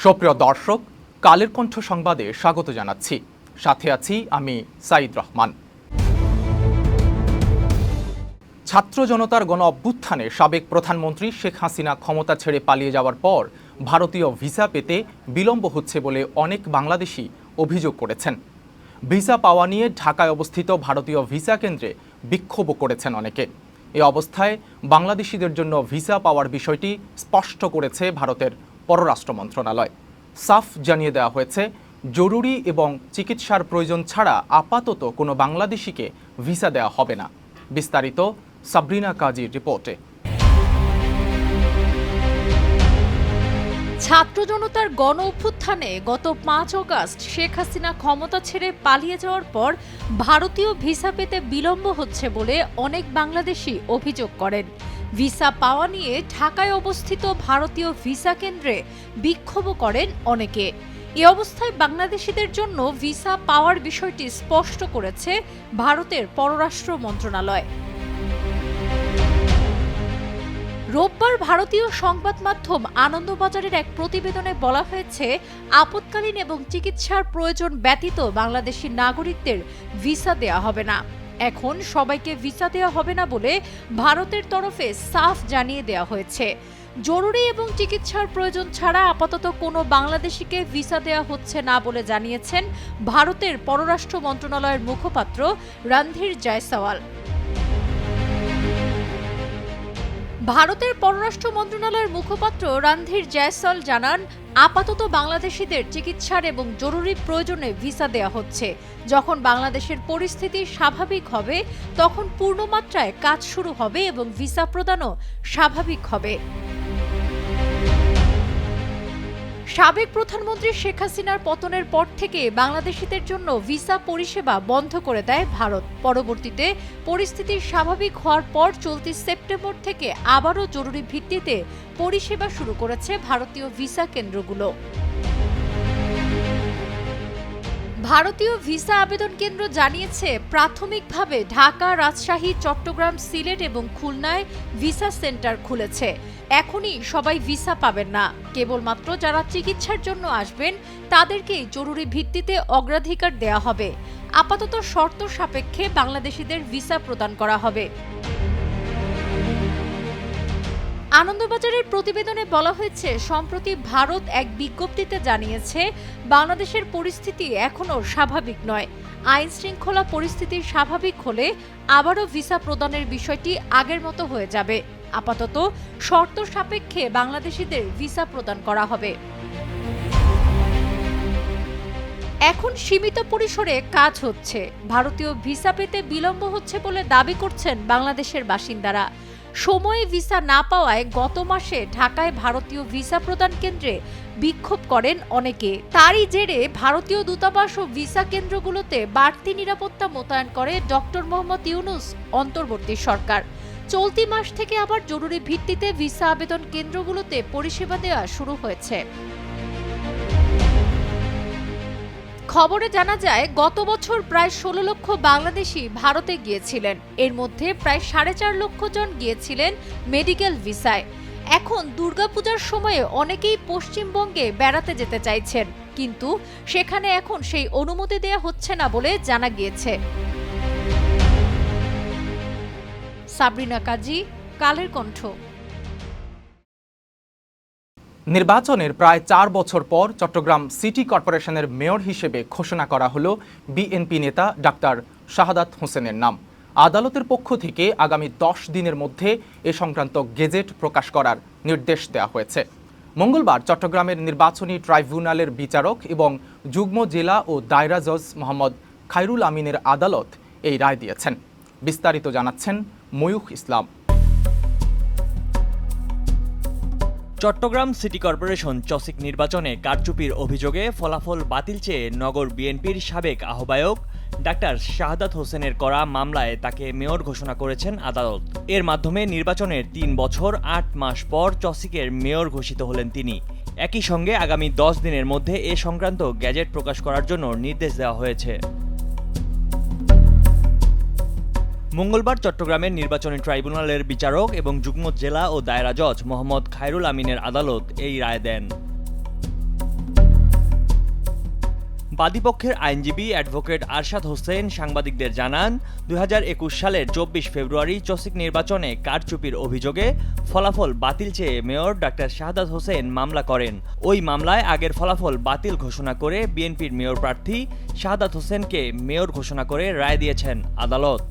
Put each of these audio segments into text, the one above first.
সুপ্রিয় দর্শক, কালের কণ্ঠ সংবাদে স্বাগত জানাচ্ছি। সাথে আছি আমি সাইদ রহমান। ছাত্র জনতার গণ অভ্যুত্থানে সাবেক প্রধানমন্ত্রী শেখ হাসিনা ক্ষমতা ছেড়ে পালিয়ে যাওয়ার পর ভারতীয় ভিসা পেতে বিলম্ব হচ্ছে বলে অনেক বাংলাদেশি অভিযোগ করেছেন। ভিসা পাওয়া নিয়ে ঢাকায় অবস্থিত ভারতীয় ভিসা কেন্দ্রে বিক্ষোভও করেছেন অনেকে। এ অবস্থায় বাংলাদেশিদের জন্য ভিসা পাওয়ার বিষয়টি স্পষ্ট করেছে ভারতের পররাষ্ট্র মন্ত্রণালয়। সাফ জানিয়ে দেওয়া হয়েছে, জরুরি এবং চিকিৎসার প্রয়োজন ছাড়া আপাতত কোনো বাংলাদেশিকে ভিসা দেওয়া হবে না। বিস্তারিত সাবরিনা কাজীর রিপোর্টে। ছাত্র জনতার গণ অভ্যুত্থানে গত 5 আগস্ট শেখ হাসিনা ক্ষমতা ছেড়ে পালিয়ে যাওয়ার পর ভারতীয় ভিসা পেতে বিলম্ব হচ্ছে বলে অনেক বাংলাদেশি অভিযোগ করেন। ভিসা পাওয়া নিয়ে ঢাকায় অবস্থিত ভারতীয় ভিসা কেন্দ্রে বিক্ষোভ করেন অনেকে। এ অবস্থায় বাংলাদেশিদের জন্য ভিসা পাওয়ার বিষয়টি স্পষ্ট করেছে ভারতের পররাষ্ট্র মন্ত্রণালয়। রোববার ভারতীয় সংবাদ মাধ্যম আনন্দবাজারের এক প্রতিবেদনে বলা হয়েছে, আপৎকালীন এবং চিকিৎসার প্রয়োজন ব্যতীত বাংলাদেশি নাগরিকদের ভিসা দেওয়া হবে না। এখন সবাইকে ভিসা দেওয়া হবে না বলে ভারতের তরফে সাফ জানিয়ে দেওয়া হয়েছে। জরুরি এবং চিকিৎসার প্রয়োজন ছাড়া আপাতত কোনো বাংলাদেশিকে ভিসা দেওয়া হচ্ছে না বলে জানিয়েছেন ভারতের পররাষ্ট্র মন্ত্রণালয়ের মুখপাত্র রণধীর জয়সওয়াল। ভারতের পররাষ্ট্র মন্ত্রণালয়ের মুখপাত্র রণধীর জয়সওয়াল জানান, আপাতত বাংলাদেশিদের চিকিৎসার এবং জরুরি প্রয়োজনে ভিসা দেওয়া হচ্ছে। যখন বাংলাদেশের পরিস্থিতি স্বাভাবিক হবে তখন পূর্ণমাত্রায় কাজ শুরু হবে এবং ভিসা প্রদানও স্বাভাবিক হবে। সাবেক প্রধানমন্ত্রী শেখ হাসিনার পতনের পর থেকে বাংলাদেশিদের জন্য ভিসা পরিষেবা বন্ধ করে দেয় ভারত। পরবর্তীতে পরিস্থিতি স্বাভাবিক হওয়ার পর চলতি সেপ্টেম্বর থেকে আবারও জরুরি ভিত্তিতে পরিষেবা শুরু করেছে ভারতীয় ভিসা কেন্দ্রগুলো। ভারতীয় ভিসা আবেদন কেন্দ্র জানিয়েছে, প্রাথমিকভাবে ঢাকা, রাজশাহী, চট্টগ্রাম, সিলেট এবং খুলনায় ভিসা সেন্টার খুলেছে। এখনই সবাই ভিসা পাবেন না, কেবলমাত্র যারা চিকিৎসার জন্য আসবেন তাদেরকেই জরুরি ভিত্তিতে অগ্রাধিকার দেওয়া হবে। আপাতত শর্ত সাপেক্ষে বাংলাদেশিদের ভিসা প্রদান করা হবে। আনন্দবাজারের প্রতিবেদনে বলা হয়েছে, সম্প্রতি ভারত এক বিজ্ঞপ্তিতে জানিয়েছে, বাংলাদেশের পরিস্থিতি এখনও স্বাভাবিক নয়। আইন শৃঙ্খলা পরিস্থিতি স্বাভাবিক হলে আবারও ভিসা প্রদানের বিষয়টি আগের মতো হয়ে যাবে। আপাতত শর্ত সাপেক্ষে বাংলাদেশিদের ভিসা প্রদান করা হবে। এখন সীমিত পরিসরে কাজ হচ্ছে। ভারতীয় ভিসা পেতে বিলম্ব হচ্ছে বলে দাবি করছেন বাংলাদেশের বাসিন্দারা। সময়ে ভিসা না পাওয়ায় গত মাসে ঢাকায় ভারতীয় ভিসা প্রদান কেন্দ্রে বিক্ষোভ করেন অনেকে। তারই জেরে ভারতীয় দূতাবাস ও ভিসা কেন্দ্রগুলোতে বাড়তি নিরাপত্তা মোতায়েন করে ডক্টর মোহাম্মদ ইউনূস অন্তর্বর্তী সরকার। চলতি মাস থেকে আবার জরুরি ভিত্তিতে ভিসা আবেদন কেন্দ্রগুলোতে পরিষেবা দেওয়া শুরু হয়েছে। খবরে জানা যায়, গত বছর প্রায় 16 লক্ষ বাংলাদেশি ভারতে গিয়েছিলেন। এর মধ্যে প্রায় 4.5 লক্ষ জন গিয়েছিলেন মেডিকেল ভিসায়। এখন দুর্গাপূজার সময়ে অনেকেই পশ্চিমবঙ্গে বেড়াতে যেতে চাইছেন, কিন্তু সেখানে এখন সেই অনুমতি দেয়া হচ্ছে না বলে জানা গিয়েছে। সাবরিনা কাজী, কালের কণ্ঠ। নির্বাচনের প্রায় 4 বছর পর চট্টগ্রাম সিটি কর্পোরেশনের মেয়র হিসেবে ঘোষণা করা হলো বিএনপি নেতা ডাক্তার শাহাদাত হোসেনের নাম। আদালতের পক্ষ থেকে আগামী 10 দিনের মধ্যে এ সংক্রান্ত গেজেট প্রকাশ করার নির্দেশ দেওয়া হয়েছে। মঙ্গলবার চট্টগ্রামের নির্বাচনী ট্রাইব্যুনালের বিচারক এবং যুগ্ম জেলা ও দায়রা জজ মোহাম্মদ খায়রুল আমিনের আদালত এই রায় দিয়েছেন। বিস্তারিত জানাচ্ছেন ময়ূখ ইসলাম। চট্টগ্রাম সিটি কর্পোরেশন চসিক নির্বাচনে কারচুপির অভিযোগে ফলাফল বাতিল চেয়ে নগর বিএনপির সাবেক আহ্বায়ক ডাক্তার শাহাদাত হোসেনের করা মামলায় তাকে মেয়র ঘোষণা করেছেন আদালত। এর মাধ্যমে নির্বাচনের 3 বছর 8 মাস পর চসিকের মেয়র ঘোষিত হলেন তিনি। একই সঙ্গে আগামী 10 দিনের মধ্যে এ সংক্রান্ত গ্যাজেট প্রকাশ করার জন্য নির্দেশ দেওয়া হয়েছে। মঙ্গলবার চট্টগ্রামের নির্বাচনী ট্রাইব্যুনালের বিচারক এবং যুগ্ম জেলা ও দায়রা জজ মোহাম্মদ খায়রুল আমিনের আদালত এই রায় দেন। বাদীপক্ষের আইনজীবী অ্যাডভোকেট আরশাদ হোসেন সাংবাদিকদের জানান, 2021 সালের 24 ফেব্রুয়ারি চসিক নির্বাচনে কারচুপির অভিযোগে ফলাফল বাতিল চেয়ে মেয়র ডাক্তার শাহাদাত হোসেন মামলা করেন। ওই মামলায় আগের ফলাফল বাতিল ঘোষণা করে বিএনপির মেয়র প্রার্থী শাহাদাত হোসেনকে মেয়র ঘোষণা করে রায় দিয়েছেন আদালত।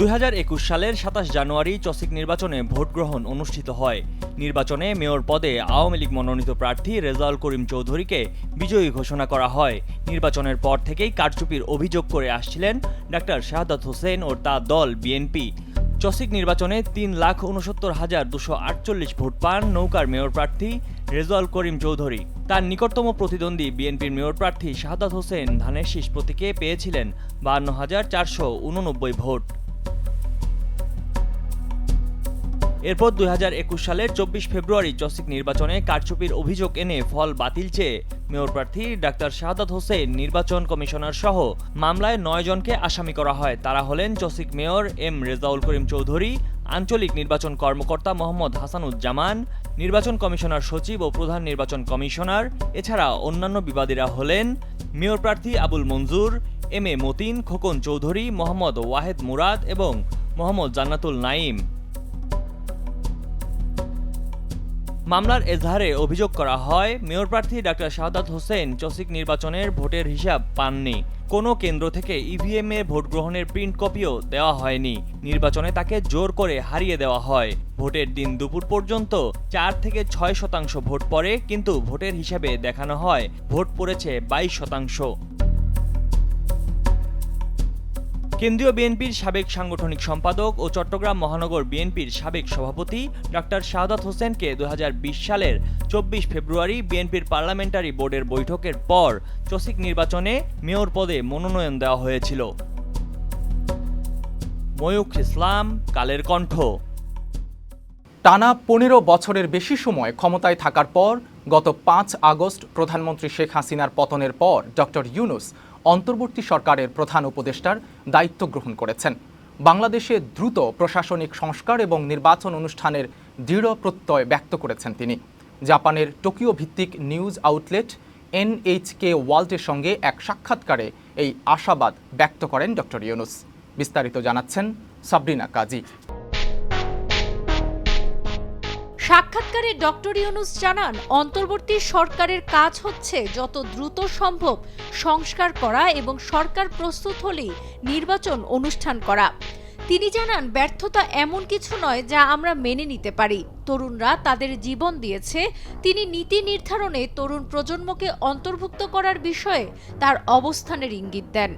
2021 সালের 27 জানুয়ারি চসিক নির্বাচনে ভোট গ্রহণ অনুষ্ঠিত হয়। নির্বাচনে মেয়র পদে আওয়ামী লীগ মনোনীত প্রার্থী রেজাউল করিম চৌধুরীকে বিজয়ী ঘোষণা করা হয়। নির্বাচনের পর থেকেই কারচুপির অভিযোগ করে আসছিলেন ডাক্তার শাহাদাত হোসেন ও তার দল বিএনপি। চসিক নির্বাচনে 3,69,248 ভোট পান নৌকার মেয়র প্রার্থী রেজাউল করিম চৌধুরী। তার নিকটতম প্রতিদ্বন্দ্বী বিএনপির মেয়র প্রার্থী শাহাদাত হোসেন ধানের শীষ প্রতীকে পেয়েছিলেন 52,489 ভোট। এরপর 2021 সালের 24 ফেব্রুয়ারি চসিক নির্বাচনে কারচুপির অভিযোগ এনে ফল বাতিল চেয়ে মেয়র প্রার্থী ডাক্তার শাহাদাত হোসেন নির্বাচন কমিশনার সহ মামলায় 9 জনকে আসামি করা হয়। তারা হলেন চসিক মেয়র এম রেজাউল করিম চৌধুরী, আঞ্চলিক নির্বাচন কর্মকর্তা মোহাম্মদ হাসানুজ্জামান, নির্বাচন কমিশনার সচিব ও প্রধান নির্বাচন কমিশনার। এছাড়া অন্যান্য বিবাদীরা হলেন মেয়র প্রার্থী আবুল মঞ্জুর, এম এ মতিন, খোকন চৌধুরী, মোহাম্মদ ওয়াহেদ মুরাদ এবং মোহাম্মদ জান্নাতুল নাইম। মামলার এজাহারে অভিযোগ করা হয়, মেয়র প্রার্থী ডাক্তার শাহাদাত হোসেন চসিক নির্বাচনের ভোটের হিসাব পাননি। কোনো কেন্দ্র থেকে ইভিএম এ ভোট গ্রহণের প্রিন্ট কপিও দেওয়া হয়নি। নির্বাচনে তাকে জোর করে হারিয়ে দেওয়া হয়। ভোটের দিন দুপুর পর্যন্ত 4 থেকে 6% ভোট পড়ে, কিন্তু ভোটের হিসাবে দেখানো হয় ভোট পড়েছে 22%। কেন্দ্রীয় বিএনপির সাবেক সাংগঠনিক সম্পাদক ও চট্টগ্রাম মহানগর বিএনপির সাবেক সভাপতি ডাক্তার শাহাদাত হোসেনকে 2020 সালের 24 ফেব্রুয়ারি বিএনপির পার্লামেন্টারি বোর্ডের বৈঠকের পর চসিক নির্বাচনে মেয়র পদে মনোনয়ন দেওয়া হয়েছিল। ময়ূখ ইসলাম, কালের কণ্ঠ। টানা 15 বছরের বেশি সময় ক্ষমতায় থাকার পর গত 5 আগস্ট প্রধানমন্ত্রী শেখ হাসিনার পতনের পর ডক্টর ইউনূস অন্তর্বর্তী সরকারের প্রধান উপদেষ্টার দায়িত্ব গ্রহণ করেছেন। বাংলাদেশে দ্রুত প্রশাসনিক সংস্কার এবং নির্বাচন অনুষ্ঠানের দৃঢ় প্রত্যয় ব্যক্ত করেছেন তিনি। জাপানের টোকিও ভিত্তিক নিউজ আউটলেট NHK ওয়ার্ল্ডের সঙ্গে এক সাক্ষাৎকারে এই আশাবাদ ব্যক্ত করেন ডক্টর ইউনূস। বিস্তারিত জানাচ্ছেন সাবরিনা কাজী। সাক্ষাৎকারে ডক্টর ইউনূস জানান, অন্তর্বর্তী সরকারের কাজ হচ্ছে যত দ্রুত সম্ভব সংস্কার করা এবং সরকার প্রস্তুত হলেই নির্বাচন অনুষ্ঠান করা। তিনি জানান, ব্যর্থতা এমন কিছু নয় যা আমরা মেনে নিতে পারি। তরুণরা তাদের জীবন দিয়েছে। তিনি নীতি নির্ধারণে তরুণ প্রজন্মকে অন্তর্ভুক্ত করার বিষয়ে তার অবস্থানের ইঙ্গিত দেন।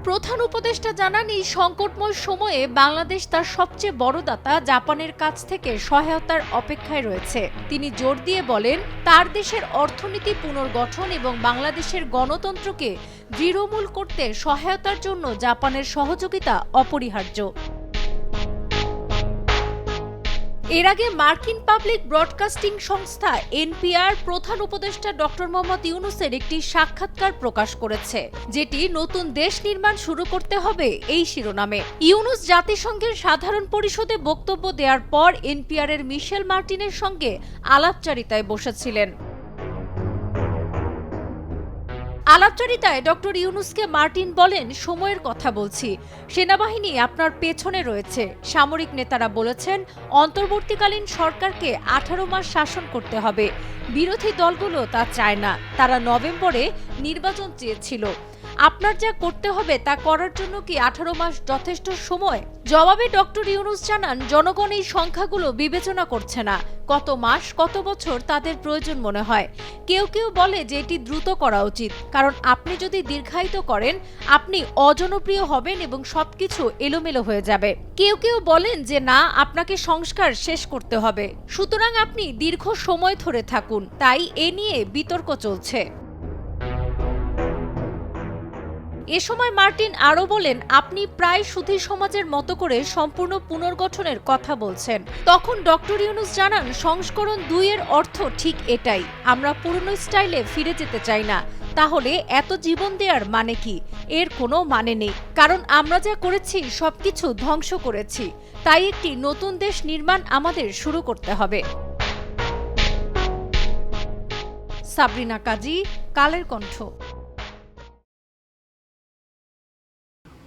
প্রধান উপদেষ্টা জানান, এই সংকটময় সময়ে বাংলাদেশ তার সবচেয়ে বড় দাতা জাপানের কাছ থেকে সহায়তার অপেক্ষায় রয়েছে। তিনি জোর দিয়ে বলেন, তার দেশের অর্থনীতি পুনর্গঠন এবং বাংলাদেশের গণতন্ত্রকে দৃঢ়মূল করতে সহায়তার জন্য জাপানের সহযোগিতা অপরিহার্য। এর আগে মার্কিন পাবলিক ব্রডকাস্টিং সংস্থা NPR প্রধান উপদেষ্টা ডক্টর মোহাম্মদ ইউনূসের একটি সাক্ষাৎকার প্রকাশ করেছে, যেটি নতুন দেশ নির্মাণ শুরু করতে হবে এই শিরোনামে। ইউনূস জাতিসংঘের সাধারণ পরিষদে বক্তব্য দেওয়ার পর NPR এর মিশেল মার্টিনের সঙ্গে আলাপচারিতায় বসেছিলেন। আলাপচারিতায় ডক্টর ইউনূসকে মার্টিন বলেন, সময়ের কথা বলছি, সেনাবাহিনী আপনার পেছনে রয়েছে। সামরিক নেতারা বলেছেন, অন্তর্বর্তীকালীন সরকারকে 18 মাস শাসন করতে হবে। বিরোধী দলগুলো তা চায় না। তারা নভেম্বরে নির্বাচন চেয়েছিল। আপনার যা করতে হবে তা করার জন্য কি 18 মাস যথেষ্ট সময়? জবাবে ডক্টর ইউনূস জানান, জনগণ এই সংখ্যাগুলো বিবেচনা করছে না। কত মাস, কত বছর তাদের প্রয়োজন মনে হয়। কেউ কেউ বলে যে এটি দ্রুত করা উচিত, কারণ আপনি যদি দীর্ঘায়িত করেন আপনি অজনপ্রিয় হবেন এবং সবকিছু এলোমেলো হয়ে যাবে। কেউ কেউ বলেন যে না, আপনাকে সংস্কার শেষ করতে হবে। সুতরাং আপনি দীর্ঘ সময় ধরে থাকুন। তাই এ নিয়ে বিতর্ক চলছে। এ সময় মার্টিন আরও বলেন, আপনি প্রায় সুধী সমাজের মতো করে সম্পূর্ণ পুনর্গঠনের কথা বলছেন। তখন ডক্টর ইউনূস জানান, সংস্করণ 2 এর অর্থ ঠিক এটাই। আমরা পুরনো স্টাইলে ফিরে যেতে চাই না। তাহলে এত জীবন দেওয়ার মানে কি? এর কোনো মানে নেই, কারণ আমরা যা করেছি সবকিছু ধ্বংস করেছি। তাই একটি নতুন দেশ নির্মাণ আমাদের শুরু করতে হবে। সাবরিনা কাজী, কালের কণ্ঠ।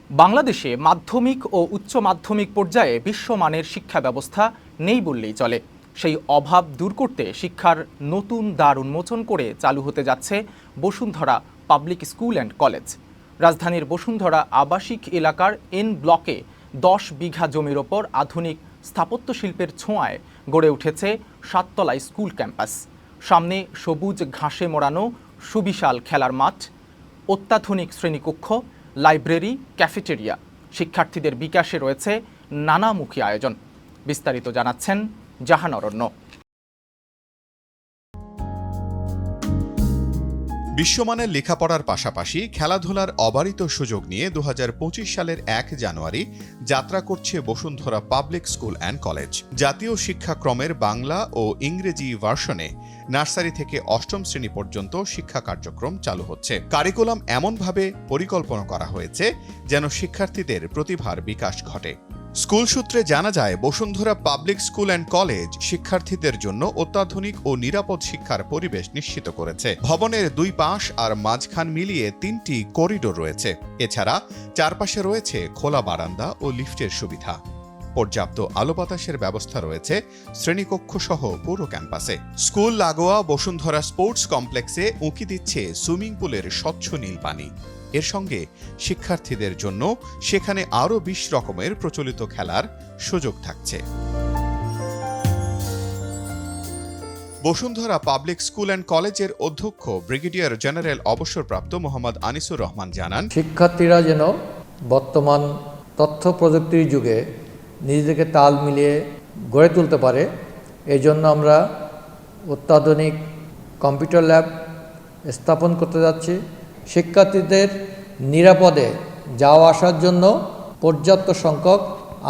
বাংলাদেশে মাধ্যমিক ও উচ্চ মাধ্যমিক পর্যায়ে বিশ্বমানের শিক্ষা ব্যবস্থা নেই বললেই চলে। সেই অভাব দূর করতে শিক্ষার নতুন দ্বার উন্মোচন করে চালু হতে যাচ্ছে Bashundhara public school and college. রাজধানীর বসুন্ধরা আবাসিক এলাকার এন ব্লকে 10 বিঘা জমির ওপর আধুনিক স্থাপত্য শিল্পের ছোঁয়ায় গড়ে উঠেছে 7তলা স্কুল ক্যাম্পাস। সামনে সবুজ ঘাসে মোড়ানো সুবিশাল খেলার মাঠ, অত্যাধুনিক শ্রেণীকক্ষ, লাইব্রেরি, ক্যাফেটেরিয়া। শিক্ষার্থীদের বিকাশে রয়েছে নানামুখী আয়োজন। বিস্তারিত জানাচ্ছেন জাহান অরণ্য। বিশ্বমানের লেখাপড়ার পাশাপাশি খেলাধুলার অবারিত সুযোগ নিয়ে 2025 সালের 1 জানুয়ারি যাত্রা করছে Bashundhara public school and college. জাতীয় শিক্ষাক্রমের বাংলা ও ইংরেজি ভার্সনে নার্সারি থেকে 8ম শ্রেণী পর্যন্ত শিক্ষা কার্যক্রম চালু হচ্ছে। কারিকুলাম এমনভাবে পরিকল্পনা করা হয়েছে যেন শিক্ষার্থীদের প্রতিভার বিকাশ ঘটে। স্কুল সূত্রে জানা যায়, Bashundhara public school and college শিক্ষার্থীদের জন্য অত্যাধুনিক ও নিরাপদ শিক্ষার পরিবেশ নিশ্চিত করেছে। ভবনের 2 পাশ আর মাঝখান মিলিয়ে 3টি করিডোর রয়েছে। এছাড়া চারপাশে রয়েছে খোলা বারান্দা ও লিফটের সুবিধা। পর্যাপ্ত আলো বাতাসের ব্যবস্থা রয়েছে শ্রেণীকক্ষ সহ পুরো ক্যাম্পাসে। স্কুল লাগোয়া বসুন্ধরা স্পোর্টস কমপ্লেক্সে উঁকি দিচ্ছে সুইমিং পুলের স্বচ্ছ নীল পানি। এর সঙ্গে শিক্ষার্থীদের জন্য সেখানে আরও 20 রকমের প্রচলিত খেলার সুযোগ থাকছে। বসুন্ধরা পাবলিক স্কুল অ্যান্ড কলেজের অধ্যক্ষ ব্রিগেডিয়ার জেনারেল অবসরপ্রাপ্ত মোহাম্মদ আনিসুর রহমান জানান, শিক্ষার্থীরা যেন বর্তমান তথ্য প্রযুক্তির যুগে নিজেদেরকে তাল মিলিয়ে গড়ে তুলতে পারে, এই জন্য আমরা অত্যাধুনিক কম্পিউটার ল্যাব স্থাপন করতে যাচ্ছি। শিক্ষার্থীদের নিরাপদে যাওয়া আসার জন্য পর্যাপ্ত সংখ্যক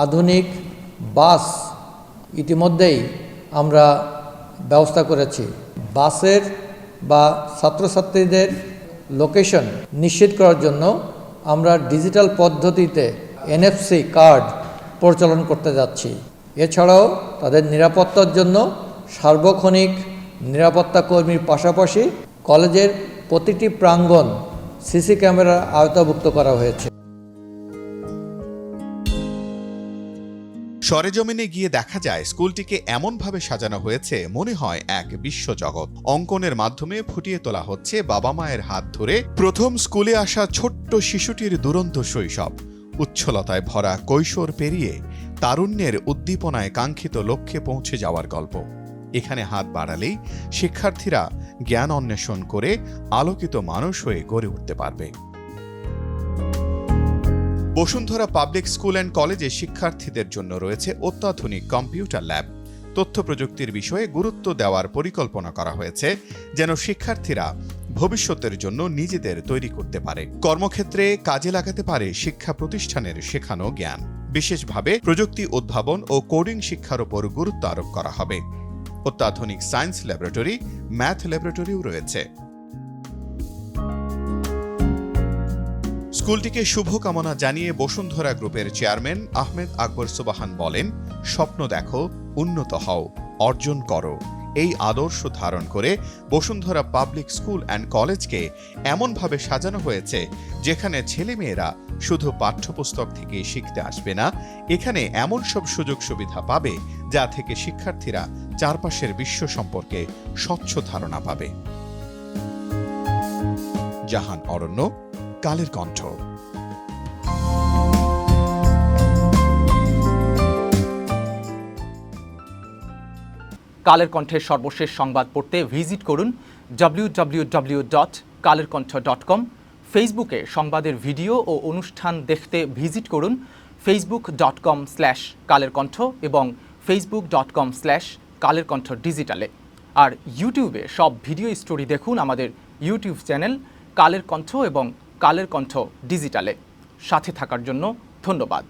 আধুনিক বাস ইতিমধ্যেই আমরা ব্যবস্থা করেছি। বাসের বা ছাত্রছাত্রীদের লোকেশন নিশ্চিত করার জন্য আমরা ডিজিটাল পদ্ধতিতে NFC কার্ড প্রচলন করতে যাচ্ছি। এছাড়াও তাদের নিরাপত্তার জন্য সার্বক্ষণিক নিরাপত্তা কর্মীর পাশাপাশি কলেজের প্রতিটি প্রাঙ্গণ CC ক্যামেরার আওতাভুক্ত করা হয়েছে। সরেজমিনে গিয়ে দেখা যায়, স্কুলটিকে এমনভাবে সাজানো হয়েছে মনে হয় এক বিশ্বজগৎ। অঙ্কনের মাধ্যমে ফুটিয়ে তোলা হচ্ছে বাবা মায়ের হাত ধরে প্রথম স্কুলে আসা ছোট্ট শিশুটির দুরন্ত শৈশব। উচ্ছলতায় ভরা কৈশোর পেরিয়ে তারুণ্যের উদ্দীপনায় কাঙ্ক্ষিত লক্ষ্যে পৌঁছে যাওয়ার গল্প। এখানে হাত বাড়ালেই শিক্ষার্থীরা জ্ঞান অন্বেষণ করে আলোকিত মানুষ হয়ে গড়ে উঠতে পারবে। বসুন্ধরা পাবলিক স্কুল অ্যান্ড কলেজে শিক্ষার্থীদের জন্য রয়েছে অত্যাধুনিক কম্পিউটার ল্যাব। তথ্য প্রযুক্তির বিষয়ে গুরুত্ব দেওয়ার পরিকল্পনা করা হয়েছে যেন শিক্ষার্থীরা ভবিষ্যতের জন্য নিজেদের তৈরি করতে পারে, কর্মক্ষেত্রে কাজে লাগাতে পারে শিক্ষা প্রতিষ্ঠানের শেখানো জ্ঞান। বিশেষভাবে প্রযুক্তি উদ্ভাবন ও কোডিং শিক্ষার উপর গুরুত্ব আরোপ করা হবে। অত্যাধুনিক সায়েন্স ল্যাবরেটরি, ম্যাথ ল্যাবরেটরিও রয়েছে। স্কুলটিকে শুভকামনা জানিয়ে বসুন্ধরা গ্রুপের চেয়ারম্যান আহমেদ আকবর সুবাহান বলেন, স্বপ্ন দেখো, উন্নত হও, অর্জন করো। এই আদর্শ ধারণ করে বসুন্ধরা পাবলিক স্কুল অ্যান্ড কলেজকে এমনভাবে সাজানো হয়েছে যেখানে ছেলেমেয়েরা শুধু পাঠ্যপুস্তক থেকে শিখতে আসবে না, এখানে এমন সব সুযোগ সুবিধা পাবে যা থেকে শিক্ষার্থীরা চারপাশের বিশ্ব সম্পর্কে স্বচ্ছ ধারণা পাবে। জাহান অরণ্য, কালের কণ্ঠ। কালের কণ্ঠের সর্বশেষ সংবাদ পড়তে ভিজিট করুন www.kalerkontho.com। ফেসবুকে সংবাদের ভিডিও ও অনুষ্ঠান দেখতে ভিজিট করুন facebook.com/কালেরকণ্ঠ এবং facebook.com/কালেরকণ্ঠ ডিজিটালে। আর ইউটিউবে সব ভিডিও স্টোরি দেখুন আমাদের ইউটিউব চ্যানেল কালের কণ্ঠ এবং কালের কণ্ঠ ডিজিটালে। সাথে থাকার জন্য ধন্যবাদ।